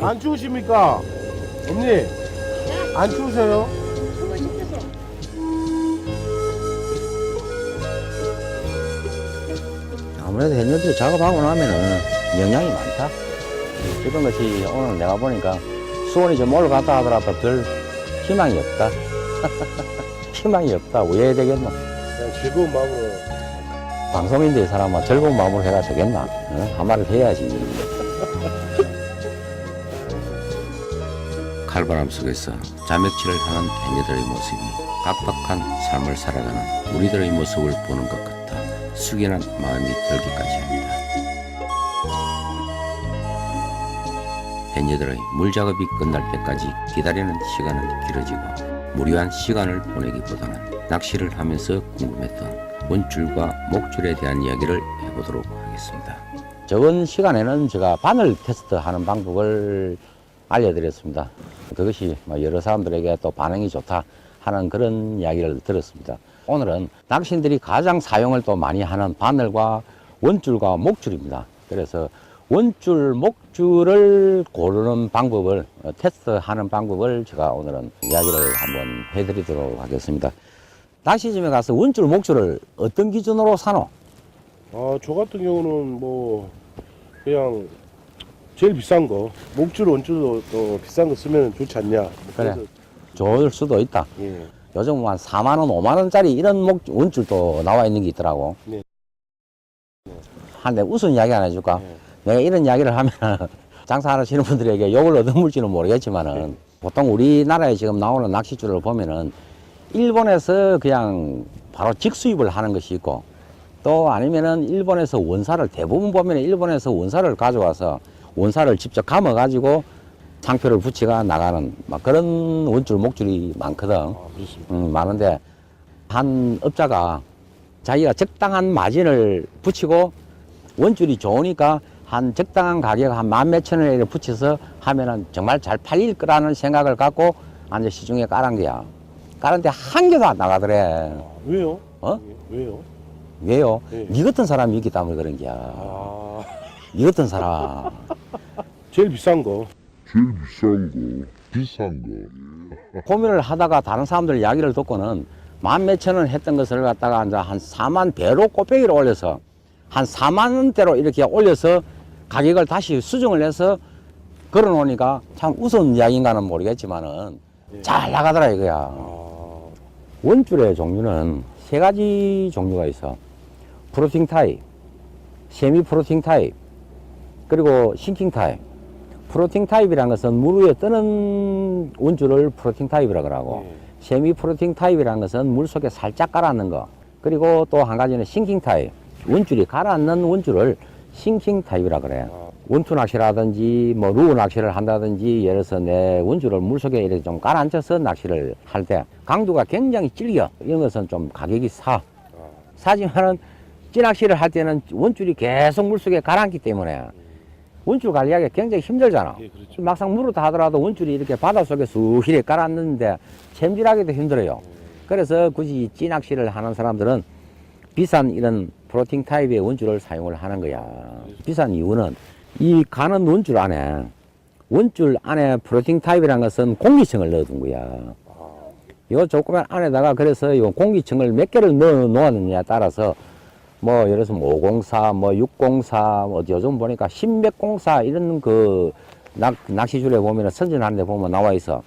안 추우십니까? 언니, 안 추우세요? 아무래도 해녀들이 작업하고 나면은 영향이 많다. 이런 것이 오늘 내가 보니까 수온이 좀 올라갔다 하더라도 별 희망이 없다. 희망이 없다. 왜 해야 되겠노? 그냥 즐거운 마음으로. 방송인데 이 사람아 즐거운 마음으로 해가 되겠나? 어? 한 말을 해야지. 칼바람 속에서 자맥질을 하는 해녀들의 모습이 각박한 삶을 살아가는 우리들의 모습을 보는 것 같아 숙연한 마음이 들기까지 합니다. 해녀들의 물작업이 끝날 때까지 기다리는 시간은 길어지고 무료한 시간을 보내기보다는 낚시를 하면서 궁금했던 원줄과 목줄에 대한 이야기를 해보도록 하겠습니다. 저번 시간에는 제가 바늘 테스트하는 방법을 알려드렸습니다. 그것이 여러 사람들에게 또 반응이 좋다 하는 그런 이야기를 들었습니다. 오늘은 낚시인들이 가장 사용을 또 많이 하는 바늘과 원줄과 목줄입니다. 그래서 원줄, 목줄을 고르는 방법을, 테스트하는 방법을 제가 오늘은 이야기를 한번 해드리도록 하겠습니다. 낚시점에 가서 원줄, 목줄을 어떤 기준으로 사노? 저 같은 경우는 그냥 제일 비싼 거, 목줄, 원줄도 또 비싼 거 쓰면 좋지 않냐. 그래. 좋을 수도 있다. 예. 요즘 한 4만원, 5만원짜리 이런 원줄도 나와 있는 게 있더라고. 네. 한데 우선 이야기 하나 해줄까? 네. 내가 이런 이야기를 하면 장사하시는 분들에게 욕을 얻어물지는 모르겠지만은 네. 보통 우리나라에 지금 나오는 낚시줄을 보면은 일본에서 그냥 바로 직수입을 하는 것이 있고 또 아니면은 일본에서 원사를 대부분 보면 일본에서 원사를 가져와서 원사를 직접 감아 가지고 상표를 붙이가 나가는 막 그런 원줄 목줄이 많거든. 그렇습니다. 많은데 한 업자가 자기가 적당한 마진을 붙이고 원줄이 좋으니까 한 적당한 가격 한 10,000몇 원에 붙여서 하면은 정말 잘 팔릴 거라는 생각을 갖고 이제 시중에 깔은 거야. 깔은데 한 개도 안 나가더래. 왜요? 어? 왜요? 왜요? 네. 니 같은 사람이 있기 때문에 그런 거야. 니 같은 사람. 제일 비싼 거. 비싼 거. 고민을 하다가 다른 사람들 이야기를 듣고는 10,000몇 원 했던 것을 갖다가 이제 한 4만 배로 꼬빼기를 올려서 한 4만 원대로 이렇게 올려서 가격을 다시 수정을 해서 걸어 놓으니까 참 우스운 이야기인가는 모르겠지만은 잘 나가더라 이거야. 원줄의 종류는 세 가지 종류가 있어. 프로팅 타입, 세미 프로팅 타입, 그리고 싱킹 타입. 프로팅 타입이라는 것은 물 위에 뜨는 원줄을 프로팅 타입이라고 하고 세미 프로팅 타입이라는 것은 물 속에 살짝 가라앉는 거. 그리고 또 한 가지는 싱킹 타입. 원줄이 가라앉는 원줄을 싱킹 타입이라 그래. 원투 낚시라든지 뭐 루어 낚시를 한다든지 예를 들어서 내 원줄을 물속에 이렇게 좀 가라앉혀서 낚시를 할 때 강도가 굉장히 질겨. 이런 것은 좀 가격이 사지만은 찌낚시를 할 때는 원줄이 계속 물속에 가라앉기 때문에 원줄 관리하기가 굉장히 힘들잖아. 예, 그렇죠. 막상 물었다 하더라도 원줄이 이렇게 바닷속에 수시에 가라앉는데 챔질하기도 힘들어요. 그래서 굳이 찌낚시를 하는 사람들은 비싼 이런 프로팅 타입의 원줄을 사용을 하는 거야. 비싼 이유는 이 가는 원줄 안에 프로팅 타입이라는 것은 공기층을 넣어둔 거야. 이거 조그만 안에다가 그래서 이 공기층을 몇 개를 넣어 놓았느냐에 따라서 뭐 예를 들어서 504, 뭐 604, 뭐 요즘 보니까 10몇04 이런 그 낚시줄에 보면 선전하는 데 보면 나와 있어.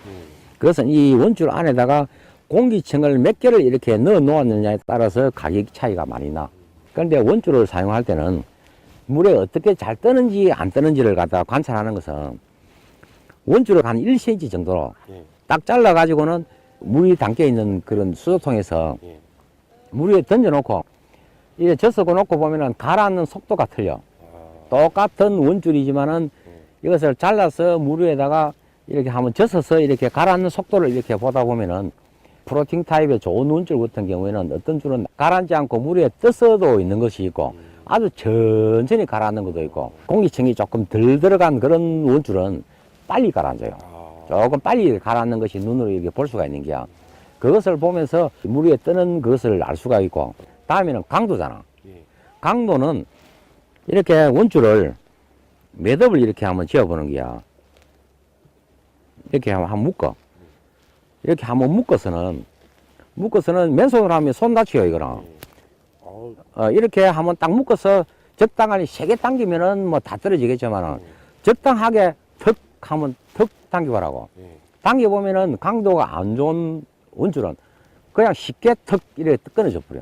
그것은 이 원줄 안에다가 공기층을 몇 개를 이렇게 넣어 놓았느냐에 따라서 가격 차이가 많이 나. 그런데 원줄을 사용할 때는 물에 어떻게 잘 뜨는지 안 뜨는지를 갖다가 관찰하는 것은 원줄을 한 1cm 정도로 딱 잘라 가지고는 물이 담겨 있는 그런 수조통에서 물 위에 던져 놓고 이게 젖어 놓고 보면은 가라앉는 속도가 틀려. 똑같은 원줄이지만은 이것을 잘라서 물 위에다가 이렇게 한번 젖어서 이렇게 가라앉는 속도를 이렇게 보다 보면은 프로팅 타입의 좋은 원줄 같은 경우에는 어떤 줄은 가라앉지 않고 물 위에 떠서도 있는 것이 있고 아주 천천히 가라앉는 것도 있고 공기층이 조금 덜 들어간 그런 원줄은 빨리 가라앉아요. 조금 빨리 가라앉는 것이 눈으로 이렇게 볼 수가 있는 게야. 그것을 보면서 물 위에 뜨는 것을 알 수가 있고 다음에는 강도잖아. 강도는 이렇게 원줄을 매듭을 이렇게 한번 지어보는 거야. 이렇게 한번 묶어. 이렇게 한번 묶어서는 맨손으로 하면 손 다쳐요, 이거는. 이렇게 한번 딱 묶어서 적당하게 세게 당기면은 뭐 다 떨어지겠지만은 적당하게 턱 하면 턱 당겨보라고. 당겨보면은 강도가 안 좋은 원줄은 그냥 쉽게 턱 이렇게 끊어져 버려.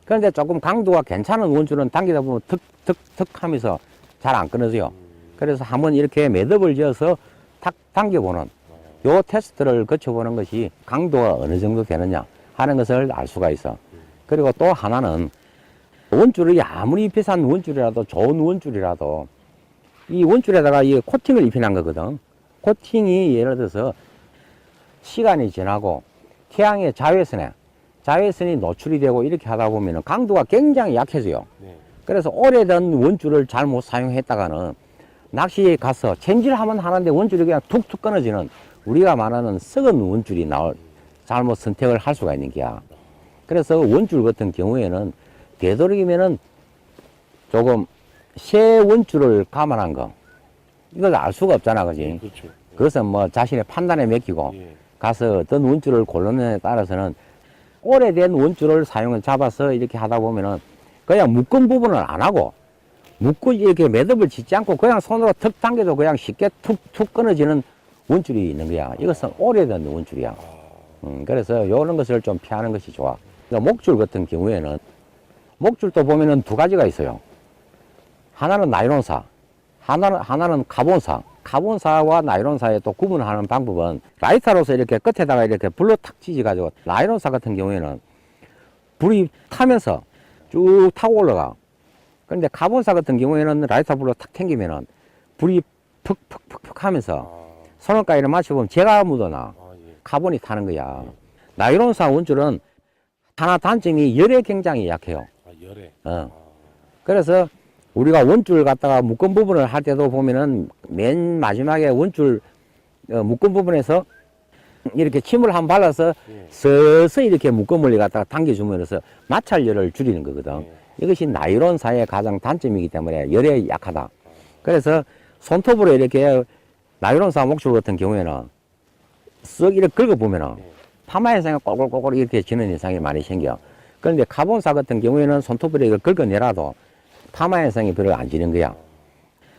그런데 조금 강도가 괜찮은 원줄은 당기다 보면 턱 하면서 잘 안 끊어져요. 그래서 한번 이렇게 매듭을 지어서 탁 당겨보는 요 테스트를 거쳐보는 것이 강도가 어느 정도 되느냐 하는 것을 알 수가 있어. 그리고 또 하나는 원줄이 아무리 비싼 원줄이라도 좋은 원줄이라도 이 원줄에다가 이 코팅을 입힌한 거거든. 코팅이 예를 들어서 시간이 지나고 태양의 자외선이 노출이 되고 이렇게 하다 보면 강도가 굉장히 약해져요. 그래서 오래된 원줄을 잘못 사용했다가는 낚시에 가서 챔질하면 하는데 원줄이 그냥 툭툭 끊어지는 우리가 말하는 썩은 원줄이 잘못 선택을 할 수가 있는 게야. 그래서 원줄 같은 경우에는 되도록이면은 조금 새 원줄을 감안한 거 이걸 알 수가 없잖아, 그지? 그렇죠. 그것은 뭐 자신의 판단에 맡기고 가서 어떤 원줄을 고르느냐에 따라서는 오래된 원줄을 잡아서 이렇게 하다 보면은 그냥 묶은 부분을 안 하고 묶고 이렇게 매듭을 짓지 않고 그냥 손으로 턱 당겨도 그냥 쉽게 툭툭 끊어지는 원줄이 있는 거야. 이것은 오래된 원줄이야. 그래서 이런 것을 좀 피하는 것이 좋아. 그러니까 목줄 같은 경우에는 목줄도 보면은 두 가지가 있어요. 하나는 나이론사, 하나는 카본사. 카본사와 나이론사에 또 구분하는 방법은 라이터로서 이렇게 끝에다가 이렇게 불로 탁 찢어가지고 나이론사 같은 경우에는 불이 타면서 쭉 타고 올라가. 그런데 카본사 같은 경우에는 라이터 불로 탁 튕기면은 불이 푹푹푹푹 하면서 손을가위를 맞춰보면 재가 묻어나. 카본이 타는 거야. 나이론사 원줄은 하나 단점이 열에 굉장히 약해요. 열에. 그래서 우리가 원줄 갖다가 묶은 부분을 할 때도 보면은 맨 마지막에 원줄 묶은 부분에서 이렇게 침을 한 번 발라서 서서히 이렇게 묶음을 갖다가 당겨주면서 마찰열을 줄이는 거거든. 이것이 나이론사의 가장 단점이기 때문에 열에 약하다. 그래서 손톱으로 이렇게 나이론사 목줄 같은 경우에는 쓱 이렇게 긁어보면은 파마 현상이 꼬골꼬골 이렇게 지는 현상이 많이 생겨. 그런데 카본사 같은 경우에는 손톱으로 이렇게 긁어내라도 파마 현상이 별로 안 지는 거야.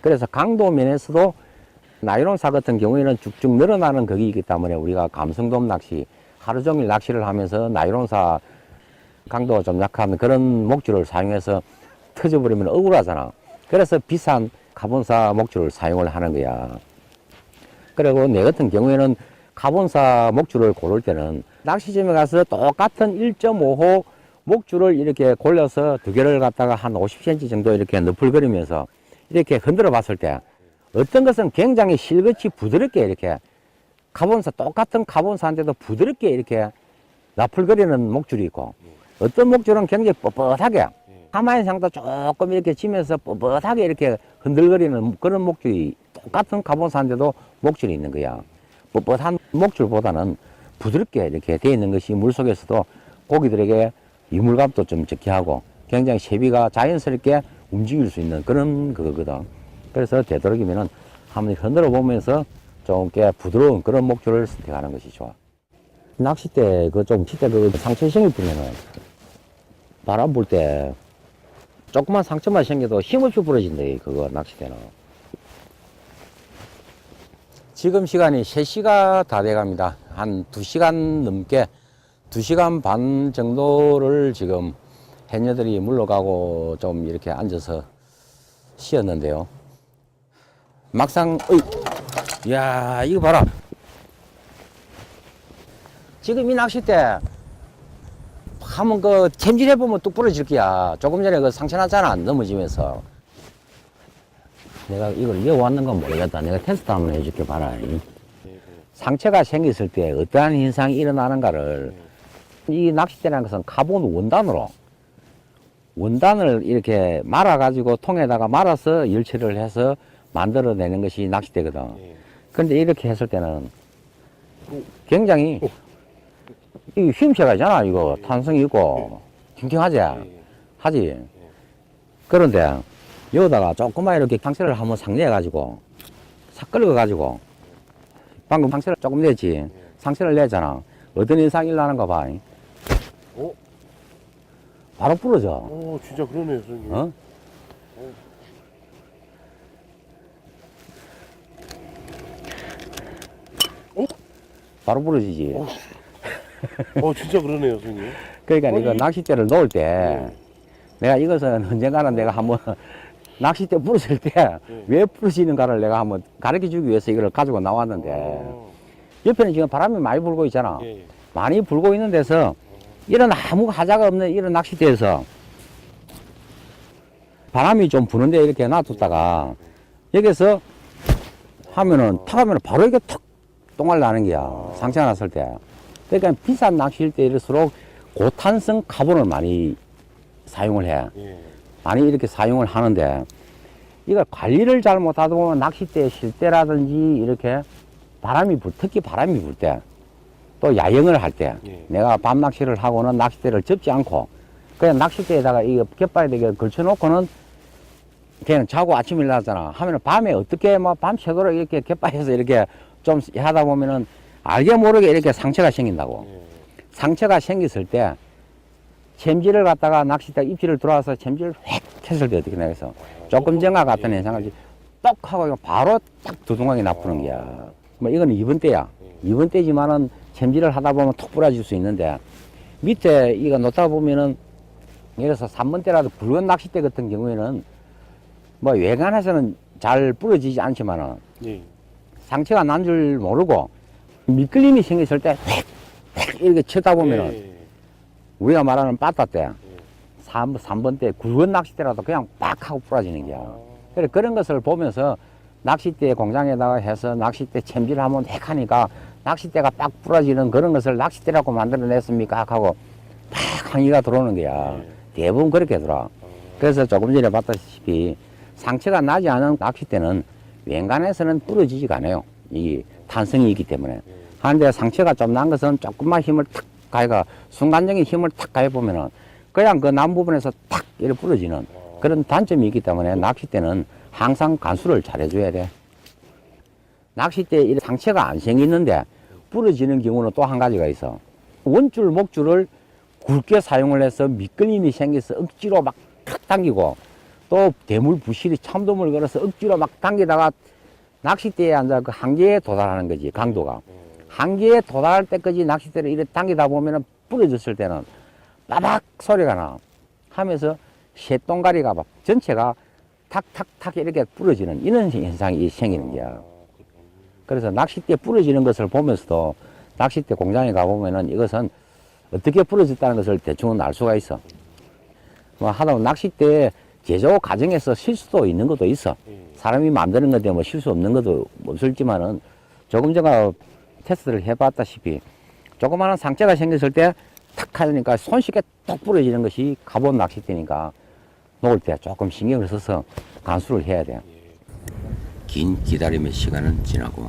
그래서 강도 면에서도 나이론사 같은 경우에는 쭉쭉 늘어나는 거기이기 때문에 우리가 감성돔 낚시, 하루 종일 낚시를 하면서 나이론사 강도가 좀 약한 그런 목줄을 사용해서 터져버리면 억울하잖아. 그래서 비싼 카본사 목줄을 사용을 하는 거야. 그리고 내 같은 경우에는 카본사 목줄을 고를 때는 낚시점에 가서 똑같은 1.5호 목줄을 이렇게 골려서 두 개를 갖다가 한 50cm 정도 이렇게 너풀거리면서 이렇게 흔들어 봤을 때 어떤 것은 굉장히 실같이 부드럽게 이렇게 똑같은 카본사인데도 부드럽게 이렇게 나풀거리는 목줄이 있고 어떤 목줄은 굉장히 뻣뻣하게 하마인상도 조금 이렇게 치면서 뻣뻣하게 이렇게 흔들거리는 그런 목줄이 똑같은 카본사인데도 목줄이 있는 거야. 뻣뻣한 목줄보다는 부드럽게 이렇게 되어 있는 것이 물속에서도 고기들에게 이물감도 좀 적게 하고 굉장히 세비가 자연스럽게 움직일 수 있는 그런 그거거든. 그래서 되도록이면은 한번 흔들어 보면서 좀 꽤 부드러운 그런 목줄을 선택하는 것이 좋아. 낚싯대 그 상처생이 뿌면은 바람 불 때 조그만 상처만 생겨도 힘없이 부러진대, 그거 낚싯대는. 지금 시간이 3시가 다 돼 갑니다. 한 2시간 넘게 2시간 반 정도를 지금 해녀들이 물러가고 좀 이렇게 앉아서 쉬었는데요. 막상, 이야, 이거 봐라. 지금 이 낚싯대 한번 챔질해보면 뚝 부러질 거야. 조금 전에 상처 났잖아, 넘어지면서. 내가 이걸 왜 왔는 건 모르겠다. 내가 테스트 한번 해줄게, 봐라. 상처가 생겼을 때 어떠한 현상이 일어나는가를 이 낚싯대라는 것은 카본 원단을 이렇게 말아가지고 통에다가 말아서 열처리를 해서 만들어내는 것이 낚싯대거든. 그런데 이렇게 했을 때는 굉장히 이 힘세가잖아, 이거. 탄성이 있고 팅팅하지? 하지? 그런데 여기다가 조금만 이렇게 상처를 한번 상내해가지고 싹 긁어가지고 방금 상체를 조금 내지. 상체를 내잖아. 어떤 인상이 나는가 봐. 어? 바로 부러져. 진짜 그러네요, 선생님. 어? 바로 부러지지. 진짜 그러네요, 선생님. 그러니까 아니, 이거 낚싯대를 놓을 때 네. 내가 이것은 언젠가는 내가 한번 낚싯대 부러질 때 왜 부러지는가를 내가 한번 가르쳐 주기 위해서 이걸 가지고 나왔는데 옆에는 지금 바람이 많이 불고 있잖아. 예. 많이 불고 있는 데서 이런 아무 하자가 없는 이런 낚싯대에서 바람이 좀 부는데 이렇게 놔뒀다가 여기서 하면은 탁 하면은 바로 이게 탁 똥알 나는 거야. 상처가 났을 때. 그러니까 비싼 낚시일 때 이럴수록 고탄성 카본을 많이 사용을 해. 예. 많이 이렇게 사용을 하는데 이거 관리를 잘 못하다 보면 낚싯대 쉴 때라든지 이렇게 특히 바람이 불 때 또 야영을 할 때 예. 내가 밤 낚시를 하고는 낚싯대를 접지 않고 그냥 낚싯대에다가 이거 갯바에다가 걸쳐놓고는 그냥 자고 아침에 일어나잖아. 하면은 밤에 어떻게 뭐 밤새도록 이렇게 갯바에서 이렇게 좀 하다 보면은 알게 모르게 이렇게 상처가 생긴다고. 예. 상처가 생겼을 때 챔질을 갖다가 낚싯대 입질을 들어와서 챔질을 획 했을 때 어떻게 나겠어? 조금 전과 같은 현상을 똑 하고 바로 딱 두둥강이 나쁘는 거야. 뭐 이거는 2번 때야. 2번 때지만은 챔질을 하다 보면 톡 부러질 수 있는데 밑에 이거 놓다 보면은 예를 들어서 3번 때라도 굵은 낚싯대 같은 경우에는 뭐 외관에서는 잘 부러지지 않지만은 예. 상처가 난 줄 모르고 미끌림이 생겼을 때 획 이렇게 쳐다 보면은 예. 우리가 말하는 빠따 때 3번 때 굵은 낚싯대라도 그냥 빡 하고 부러지는 거야. 그래 그런 것을 보면서 낚싯대 공장에다가 해서 낚싯대 챔질을 하면 획 하니까 낚싯대가 빡 부러지는 그런 것을 낚싯대라고 만들어냈습니까? 하고 팍 항의가 들어오는 거야. 대부분 그렇게 들어. 그래서 조금 전에 봤다시피 상처가 나지 않은 낚싯대는 웬간해서는 부러지지가 않아요. 이 탄성이 있기 때문에. 하는데 상처가 좀 난 것은 조금만 힘을 탁 가해가 순간적인 힘을 탁 가해보면은 그냥 그 난 부분에서 탁 이렇게 부러지는 그런 단점이 있기 때문에 낚싯대는 항상 간수를 잘 해줘야 돼. 낚싯대에 이렇게 상처가 안 생기는데 부러지는 경우는 또 한 가지가 있어. 원줄, 목줄을 굵게 사용을 해서 미끌림이 생겨서 억지로 막 탁 당기고 또 대물 부실이 참돔을 걸어서 억지로 막 당기다가 낚싯대에 앉아 그 한계에 도달하는 거지, 강도가. 한계에 도달할 때까지 낚싯대를 이렇게 당기다 보면은 부러졌을 때는 빠박 소리가 나. 하면서 쇠똥가리가 막 전체가 탁탁탁 이렇게 부러지는 이런 현상이 생기는 거야. 그래서 낚싯대 부러지는 것을 보면서도 낚싯대 공장에 가보면은 이것은 어떻게 부러졌다는 것을 대충은 알 수가 있어. 뭐 하다 보면 낚싯대 제조 과정에서 실수도 있는 것도 있어. 사람이 만드는 건데 뭐 실수 없는 것도 없을지만은 조금 전에 테스트를 해봤다시피 조그마한 상처가 생겼을 때 탁 하니까 손쉽게 뚝 부러지는 것이 가본 낚싯대니까 놓을 때 조금 신경을 써서 간수를 해야 돼. 긴 기다림의 시간은 지나고